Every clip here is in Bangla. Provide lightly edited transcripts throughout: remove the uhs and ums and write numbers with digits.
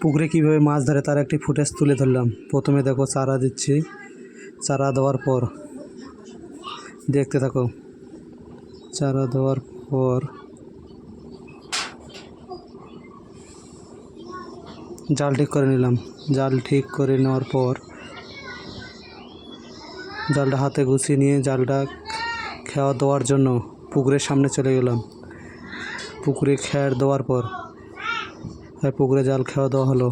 পুকুরে কীভাবে মাছ ধরে তার একটি ফুটেজ তুলে ধরলাম। প্রথমে দেখো চারা দিচ্ছি, চারা দেওয়ার পর দেখতে থাকো। চারা দেওয়ার পর জাল ঠিক করে নিলাম। জাল ঠিক করে নেওয়ার পর জালটা হাতে গুছিয়ে নিয়ে জালটা খেয়া দেওয়ার জন্য পুকুরের সামনে চলে গেলাম। পুকুরে খেয়ার দেওয়ার পর পুকুরে জাল খেয়া দেওয়া হলো।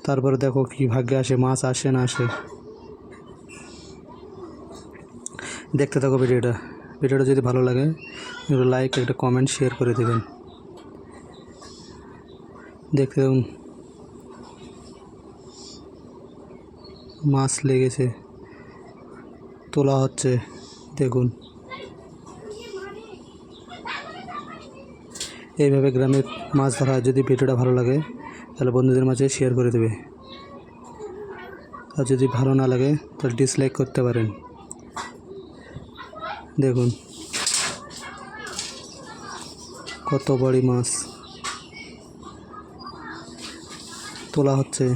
তারপরে দেখো কি ভাগ্যে আসে, মাছ আসে না আসে। দেখতে থাকো ভিডিওটা যদি ভালো লাগে একটু লাইক, একটা কমেন্ট, শেয়ার করে দেবেন। দেখতে দেখুন মাছ লেগেছে, তোলা হচ্ছে। দেখুন এইভাবে গ্রামে মাছ ধরা। যদি ভিডিওটা ভালো লাগে তাহলে বন্ধুদের মাঝে শেয়ার করে দেবে, আর যদি ভালো না লাগে তাহলে ডিসলাইক করতে পারেন। দেখুন কত বড় মাছ তোলা হচ্ছে।